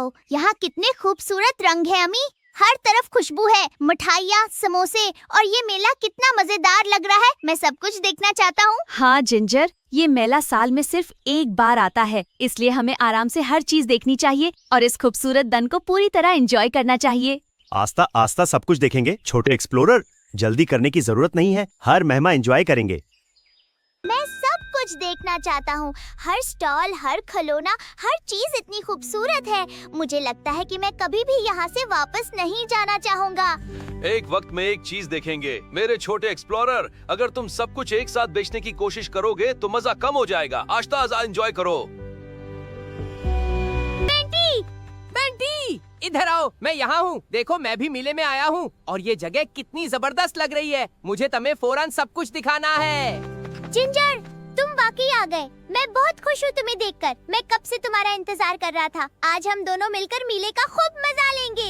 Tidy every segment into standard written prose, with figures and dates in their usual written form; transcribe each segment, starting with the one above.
Wow, यहाँ कितने खूबसूरत रंग है अम्मी। हर तरफ खुशबू है, मिठाइयाँ, समोसे, और ये मेला कितना मजेदार लग रहा है। मैं सब कुछ देखना चाहता हूँ। हाँ जिंजर, ये मेला साल में सिर्फ एक बार आता है, इसलिए हमें आराम से हर चीज देखनी चाहिए और इस खूबसूरत दिन को पूरी तरह एंजॉय करना चाहिए। आस्ता आस्ता सब कुछ देखेंगे छोटे एक्सप्लोरर, जल्दी करने की जरूरत नहीं है, हर मेहमान एंजॉय करेंगे। मैं सब कुछ देखना चाहता हूँ। हर स्टॉल, हर खिलौना, हर चीज इतनी खूबसूरत है। मुझे लगता है कि मैं कभी भी यहाँ से वापस नहीं जाना चाहूँगा। एक वक्त में एक चीज देखेंगे मेरे छोटे एक्सप्लोरर। अगर तुम सब कुछ एक साथ बेचने की कोशिश करोगे तो मजा कम हो जाएगा। आस्ता एंजॉय करो। बेंटी, इधर आओ, मैं यहाँ हूँ। देखो, मैं भी मेले में आया हूँ और ये जगह कितनी जबरदस्त लग रही है। मुझे तुम्हें फौरन सब कुछ दिखाना है। जिंजर, तुम वाकई आ गए। मैं बहुत खुश हूँ तुम्हें देखकर। मैं कब से तुम्हारा इंतजार कर रहा था। आज हम दोनों मिलकर मेले का खूब मजा लेंगे।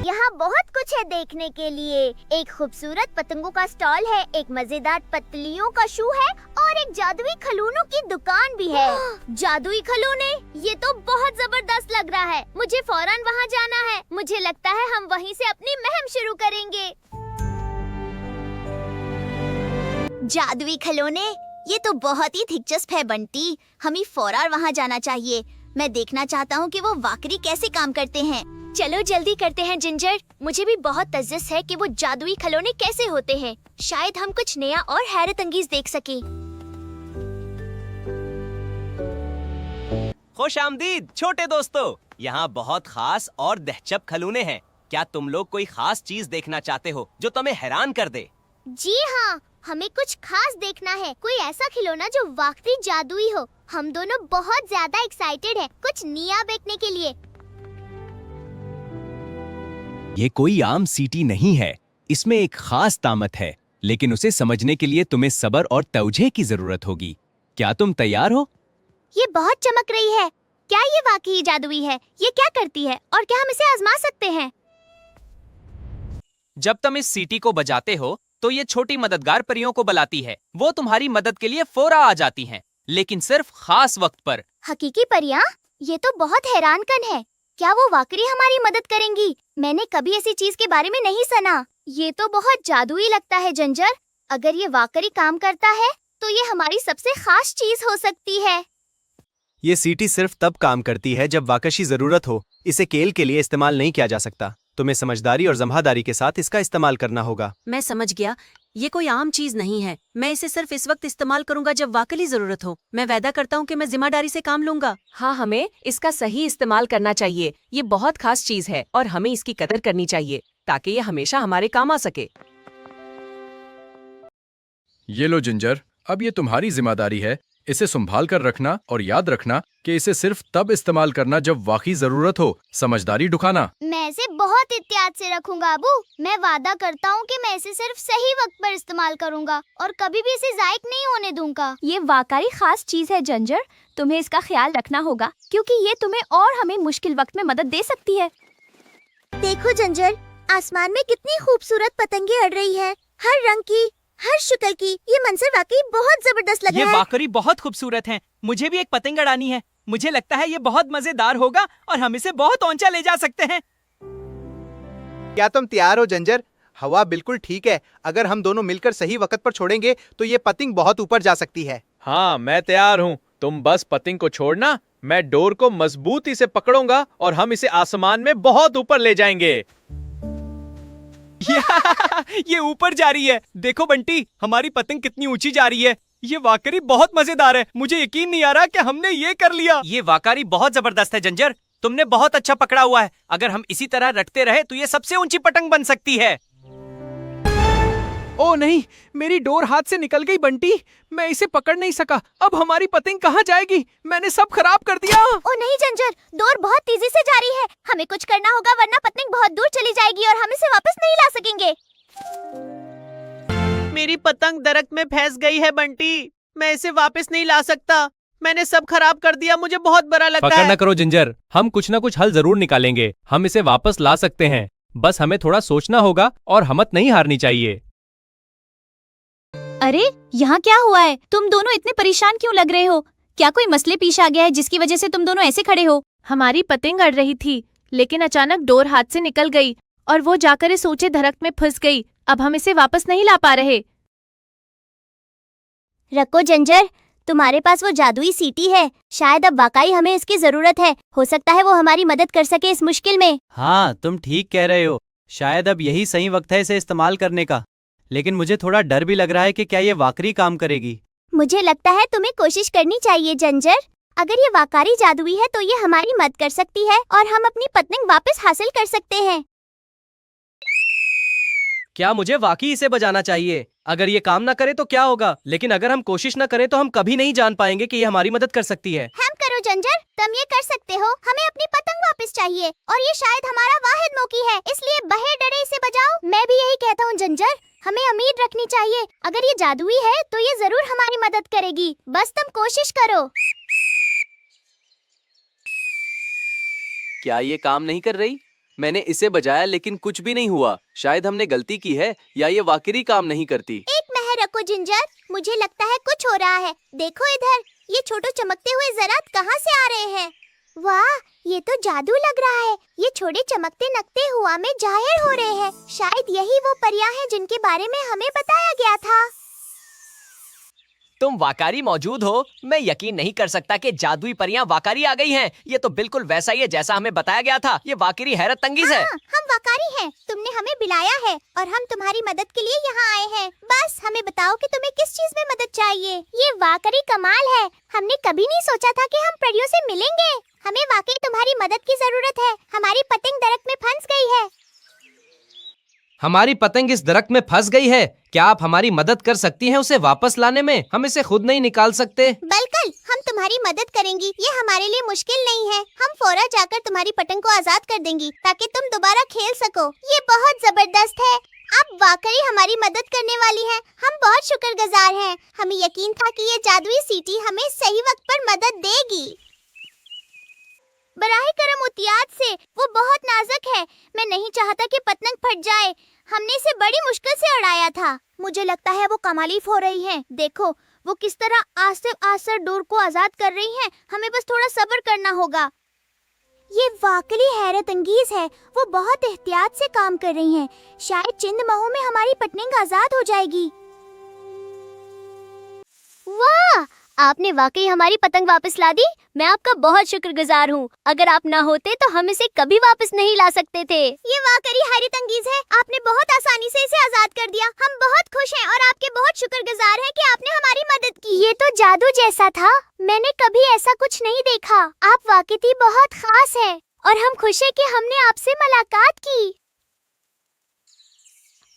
यहाँ बहुत कुछ है देखने के लिए। एक खूबसूरत पतंगों का स्टॉल है, एक मजेदार पतलियों का शो है और एक जादुई खिलौनों की दुकान भी है। जादुई खिलौने, ये तो बहुत जबरदस्त लग रहा है। मुझे फौरन वहाँ जाना है। मुझे लगता है हम वहीं से अपनी मुहिम शुरू करेंगे। जादुई खिलौने, ये तो बहुत ही दिलचस्प है बंटी। हमें फौरन वहाँ जाना चाहिए। मैं देखना चाहता हूँ कि वो वाकई कैसे काम करते हैं। चलो जल्दी करते हैं जिंजर। मुझे भी बहुत तजस्स है कि वो जादुई खिलौने कैसे होते हैं। शायद हम कुछ नया और हैरत अंगेज देख सके। खुश आमदीद छोटे दोस्तों, यहाँ बहुत खास और दिलचस्प खिलौने हैं। क्या तुम लोग कोई खास चीज देखना चाहते हो जो तुम्हें हैरान कर दे? जी हाँ, हमें कुछ खास देखना है। कोई ऐसा खिलौना जो वाकई जादुई हो। हम दोनों बहुत ज्यादा एक्साइटेड हैं कुछ नया देखने के लिए। ये कोई आम सीटी नहीं है, इसमें एक खास ताकत है, लेकिन उसे समझने के लिए तुम्हें सब्र और तवज्जो की जरूरत होगी। क्या तुम तैयार हो? ये बहुत चमक रही है। क्या ये वाकई जादुई है? ये क्या करती है और क्या हम इसे आजमा सकते हैं? जब तुम इस सीटी को बजाते हो तो ये छोटी मददगार परियों को बुलाती है। वो तुम्हारी मदद के लिए फौरन आ जाती हैं, लेकिन सिर्फ खास वक्त पर। हकीकी परियां? ये तो बहुत हैरानकन है। क्या वो वाकई हमारी मदद करेंगी? मैंने कभी ऐसी चीज के बारे में नहीं सुना। ये तो बहुत जादुई लगता है जिंजर। अगर ये वाकई काम करता है तो ये हमारी सबसे खास चीज हो सकती है। ये सीटी सिर्फ तब काम करती है जब वाकई जरूरत हो। इसे खेल के लिए इस्तेमाल नहीं किया जा सकता। तुम्हें समझदारी और जमादारी के साथ इसका इस्तेमाल करना होगा। मैं समझ गया, ये कोई आम चीज नहीं है। मैं इसे सिर्फ इस वक्त इस्तेमाल करूंगा जब वाकई जरूरत हो। मैं वादा करता हूँ कि मैं जिम्मेदारी से काम लूंगा। हाँ, हमें इसका सही इस्तेमाल करना चाहिए। ये बहुत खास चीज है और हमें इसकी कदर करनी चाहिए ताकि ये हमेशा हमारे काम आ सके। ये लो जिंजर, अब ये तुम्हारी जिम्मेदारी है। इसे संभाल कर रखना और याद रखना कि इसे सिर्फ तब इस्तेमाल करना जब वाकई जरूरत हो। समझदारी दिखाना। मैं इसे बहुत एहतियात से रखूंगा अबू। मैं वादा करता हूँ कि मैं इसे सिर्फ सही वक्त पर इस्तेमाल करूंगा और कभी भी इसे ज़ायक नहीं होने दूंगा। ये वाकई खास चीज है जिंजर, तुम्हें इसका ख्याल रखना होगा क्योंकि ये तुम्हें और हमें मुश्किल वक्त में मदद दे सकती है। देखो जिंजर, आसमान में कितनी खूबसूरत पतंगे उड़ रही है। हर रंग की, हर शक्ल की। ये मंजर वाकई बहुत जबरदस्त लग ये रहा है। वाकई बहुत खूबसूरत हैं। मुझे भी एक पतंग उड़ानी है। मुझे लगता है ये बहुत मजेदार होगा और हम इसे बहुत ऊंचा ले जा सकते हैं। क्या तुम तैयार हो जिंजर? हवा बिल्कुल ठीक है। अगर हम दोनों मिलकर सही वक्त पर छोड़ेंगे तो ये पतंग बहुत ऊपर जा सकती है। हाँ, मैं तैयार हूँ। तुम बस पतंग को छोड़ना, मैं डोर को मजबूती से पकड़ूंगा और हम इसे आसमान में बहुत ऊपर ले जाएंगे। ये ऊपर जा रही है। देखो बंटी, हमारी पतंग कितनी ऊंची जा रही है। ये वाकई बहुत मजेदार है। मुझे यकीन नहीं आ रहा कि हमने ये कर लिया। ये वाकई बहुत जबरदस्त है जिंजर। तुमने बहुत अच्छा पकड़ा हुआ है। अगर हम इसी तरह रटते रहे तो ये सबसे ऊंची पतंग बन सकती है। ओ नहीं, मेरी डोर हाथ से निकल गई बंटी। मैं इसे पकड़ नहीं सका। अब हमारी पतंग कहाँ जाएगी? मैंने सब खराब कर दिया। ओ नहीं जिंजर, डोर बहुत तेजी से जा रही है। हमें कुछ करना होगा वरना पतंग बहुत दूर चली जाएगी और हम इसे वापस नहीं ला सकेंगे। मेरी पतंग दरख्त में फंस गई है बंटी। मैं इसे वापस नहीं ला सकता। मैंने सब खराब कर दिया। मुझे बहुत बुरा लगता है। फिक्र न करो जिंजर, हम कुछ न कुछ हल जरूर निकालेंगे। हम इसे वापस ला सकते हैं। बस हमें थोड़ा सोचना होगा और हिम्मत नहीं हारनी चाहिए। अरे, यहाँ क्या हुआ है? तुम दोनों इतने परेशान क्यों लग रहे हो? क्या कोई मसले पेश आ गया है जिसकी वजह से तुम दोनों ऐसे खड़े हो? हमारी पतंग अड़ रही थी, लेकिन अचानक डोर हाथ से निकल गई और वो जाकर इस ऊंचे दरख्त में फंस गई। अब हम इसे वापस नहीं ला पा रहे। रखो जंजर, तुम्हारे पास वो जादुई सीटी है। शायद अब वाकई हमें इसकी जरूरत है। हो सकता है वो हमारी मदद कर सके इस मुश्किल में। हाँ, तुम ठीक कह रहे हो। शायद अब यही सही वक्त है इसे इस्तेमाल करने का। लेकिन मुझे थोड़ा डर भी लग रहा है कि क्या ये वाकई काम करेगी। मुझे लगता है तुम्हें कोशिश करनी चाहिए जंजर। अगर ये वाकई जादुई है तो ये हमारी मदद कर सकती है और हम अपनी पतंग वापस हासिल कर सकते हैं। क्या मुझे वाकई इसे बजाना चाहिए? अगर ये काम ना करे तो क्या होगा? लेकिन अगर हम कोशिश ना करें तो हम कभी नहीं जान पाएंगे कि ये हमारी मदद कर सकती है। हम करो जंजर, तुम ये कर सकते हो। हमें अपनी पतंग वापस चाहिए और ये शायद हमारा वाहिद मौकी है, इसलिए बहे डरे इसे बजाओ। मैं भी यही कहता हूँ जंजर, हमें उम्मीद रखनी चाहिए। अगर ये जादुई है तो ये जरूर हमारी मदद करेगी। बस तुम कोशिश करो। क्या ये काम नहीं कर रही? मैंने इसे बजाया लेकिन कुछ भी नहीं हुआ। शायद हमने गलती की है या ये वाकई काम नहीं करती। एक महर रखो जिंजर, मुझे लगता है कुछ हो रहा है। देखो इधर, ये छोटे चमकते हुए ज़रात कहाँ से आ रहे हैं? वाह, ये तो जादू लग रहा है। ये छोटे चमकते नकते हवा में जाहिर हो रहे हैं। शायद यही वो परियां हैं जिनके बारे में हमें बताया गया था। तुम वाकई मौजूद हो। मैं यकीन नहीं कर सकता कि जादुई परियां वाकई आ गई हैं। ये तो बिल्कुल वैसा ही है जैसा हमें बताया गया था। ये वाकई हैरत अंगेज है। हम वाकई हैं। तुमने हमें बुलाया है और हम तुम्हारी मदद के लिए यहाँ आए हैं। बस हमें बताओ कि तुम्हें किस चीज में मदद चाहिए। ये वाकई कमाल है। हमने कभी नहीं सोचा था कि हम परियों से मिलेंगे। हमें वाकई तुम्हारी मदद की जरूरत है। हमारी पतंग दरख्त में फंस गई है। हमारी पतंग इस दरख्त में फंस गई है। क्या आप हमारी मदद कर सकती हैं उसे वापस लाने में? हम इसे खुद नहीं निकाल सकते। बिल्कुल, हम तुम्हारी मदद करेंगी। ये हमारे लिए मुश्किल नहीं है। हम फौरन जाकर तुम्हारी पतंग को आजाद कर देंगी ताकि तुम दोबारा खेल सको। ये बहुत जबरदस्त है। आप वाकई हमारी मदद करने वाली हैं। हम बहुत शुक्रगुजार हैं। हमें यकीन था कि ये जादुई सीटी हमें सही वक्त पर मदद देगी। बराहे करम उतियात से, वो बहुत नाजुक है। मैं नहीं चाहता कि पतंग फट जाए। हमने इसे बड़ी मुश्किल से उड़ाया था। मुझे लगता है वो कमालीफ हो रही हैं। देखो वो किस तरह आस्ते आस्ते डोर को आजाद कर रही हैं। हमें बस थोड़ा सब्र करना होगा। ये वाकई हैरत अंगेज है। वो बहुत एहतियात से काम कर रही हैं। शायद चंद माहों में हमारी पतंग आजाद हो जाएगी। वाह, आपने वाकई हमारी पतंग वापस ला दी। मैं आपका बहुत शुक्रगुजार हूँ। अगर आप ना होते तो हम इसे कभी वापस नहीं ला सकते थे। ये वाकई हैरत अंगेज है। आपने बहुत आसानी से इसे आजाद कर दिया। हम बहुत खुश हैं और आपके बहुत शुक्रगुजार हैं कि आपने हमारी मदद की। ये तो जादू जैसा था। मैंने कभी ऐसा कुछ नहीं देखा। आप वाकई बहुत खास हैं और हम खुश हैं कि हमने आपसे मुलाकात की।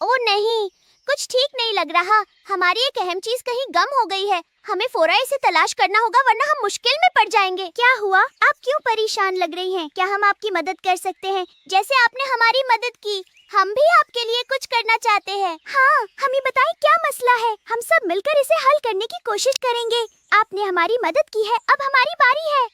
ओ नहीं, कुछ ठीक नहीं लग रहा। हमारी एक अहम चीज कहीं गम हो गई है। हमें फौरन इसे तलाश करना होगा वरना हम मुश्किल में पड़ जाएंगे। क्या हुआ? आप क्यों परेशान लग रही हैं? क्या हम आपकी मदद कर सकते हैं जैसे आपने हमारी मदद की? हम भी आपके लिए कुछ करना चाहते हैं। हाँ, हमें बताएं क्या मसला है। हम सब मिलकर इसे हल करने की कोशिश करेंगे। आपने हमारी मदद की है, अब हमारी बारी है।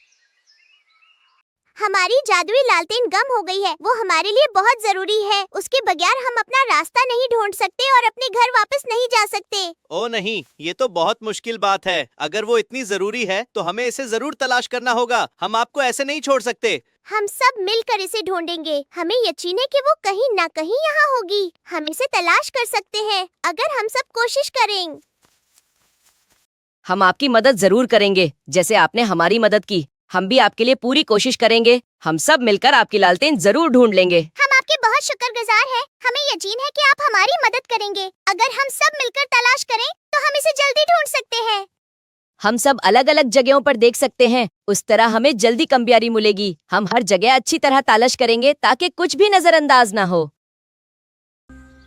हमारी जादुई लालटेन गम हो गई है। वो हमारे लिए बहुत जरूरी है। उसके बगैर हम अपना रास्ता नहीं ढूंढ सकते और अपने घर वापस नहीं जा सकते। ओ नहीं, ये तो बहुत मुश्किल बात है। अगर वो इतनी जरूरी है तो हमें इसे जरूर तलाश करना होगा। हम आपको ऐसे नहीं छोड़ सकते। हम सब मिलकर इसे ढूंढेंगे। हमें यकीन है कि वो कहीं ना कहीं यहाँ होगी। हम इसे तलाश कर सकते हैं अगर हम सब कोशिश करें। हम आपकी मदद जरूर करेंगे जैसे आपने हमारी मदद की। हम भी आपके लिए पूरी कोशिश करेंगे। हम सब मिलकर आपकी लालटेन जरूर ढूंढ लेंगे। हम आपके बहुत शुक्रगुजार हैं। हमें यकीन है कि आप हमारी मदद करेंगे। अगर हम सब मिलकर तलाश करें तो हम इसे जल्दी ढूंढ सकते हैं। हम सब अलग अलग जगहों पर देख सकते हैं। उस तरह हमें जल्दी कामयाबी मिलेगी। हम हर जगह अच्छी तरह तलाश करेंगे ताकि कुछ भी नजरअंदाज ना हो।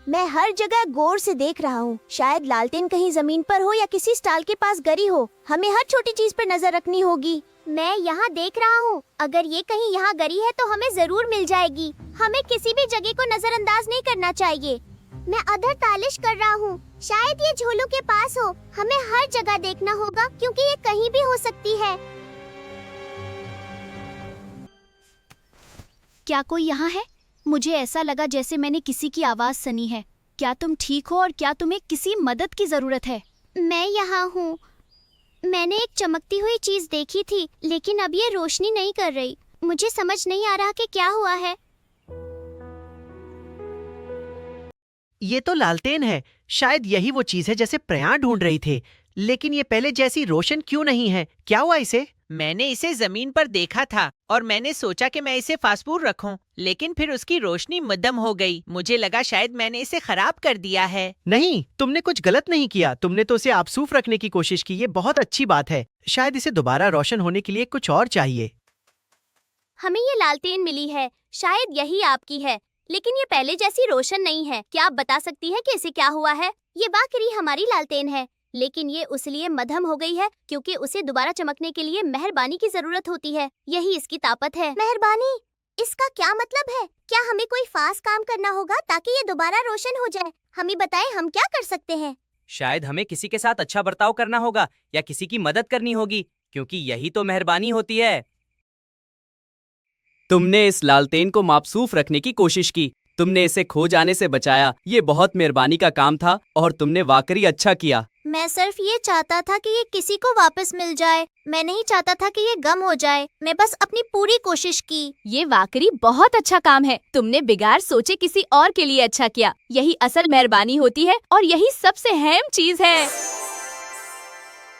मैं हर जगह गौर से देख रहा हूँ। शायद लालटेन कहीं जमीन पर हो या किसी स्टॉल के पास गिरी हो। हमें हर छोटी चीज पर नजर रखनी होगी। मैं यहाँ देख रहा हूँ। अगर ये कहीं यहाँ गिरी है तो हमें जरूर मिल जाएगी। हमें किसी भी जगह को नजरअंदाज नहीं करना चाहिए। मैं अधर तालिश कर रहा हूँ। शायद ये झोलों के पास हो। हमें हर जगह देखना होगा क्योंकि ये कहीं भी हो सकती है। क्या कोई यहाँ है? मुझे ऐसा लगा जैसे मैंने किसी की आवाज सुनी है। क्या तुम ठीक हो और क्या तुम्हें किसी मदद की जरूरत है? मैं यहाँ हूँ। मैंने एक चमकती हुई चीज देखी थी, लेकिन अब ये रोशनी नहीं कर रही। मुझे समझ नहीं आ रहा कि क्या हुआ है। ये तो लालटेन है। शायद यही वो चीज है जैसे प्रयाण ढूंढ रही थे, लेकिन ये पहले जैसी रोशन क्यों नहीं है? क्या हुआ इसे? मैंने इसे जमीन पर देखा था और मैंने सोचा कि मैं इसे फास्पूर रखूं, लेकिन फिर उसकी रोशनी मद्धम हो गई। मुझे लगा शायद मैंने इसे खराब कर दिया है। नहीं, तुमने कुछ गलत नहीं किया। तुमने तो इसे आपसूफ रखने की कोशिश की। ये बहुत अच्छी बात है। शायद इसे दोबारा रोशन होने के लिए कुछ और चाहिए। हमें ये लालटेन मिली है, शायद यही आपकी है, लेकिन ये पहले जैसी रोशन नहीं है। क्या आप बता सकती हैं कि इसे क्या हुआ है? ये वाकई हमारी लालटेन है, लेकिन ये उसलिए मध्यम हो गई है क्योंकि उसे दोबारा चमकने के लिए मेहरबानी की जरूरत होती है। यही इसकी ताकत है। मेहरबानी, इसका क्या मतलब है? क्या हमें कोई खास काम करना होगा ताकि ये दोबारा रोशन हो जाए? हमें बताएं, हम क्या कर सकते हैं? शायद हमें किसी के साथ अच्छा बर्ताव करना होगा या किसी की मदद करनी होगी, क्योंकि यही तो मेहरबानी होती है। तुमने इस लालटेन को मापसूफ रखने की कोशिश की। तुमने इसे खो जाने से बचाया। ये बहुत मेहरबानी का काम था और तुमने वाकई अच्छा किया। मैं सिर्फ ये चाहता था कि ये किसी को वापस मिल जाए। मैं नहीं चाहता था कि ये गम हो जाए। मैं बस अपनी पूरी कोशिश की। ये वाकई बहुत अच्छा काम है। तुमने बिगाड़ सोचे किसी और के लिए अच्छा किया। यही असल मेहरबानी होती है और यही सबसे अहम चीज है।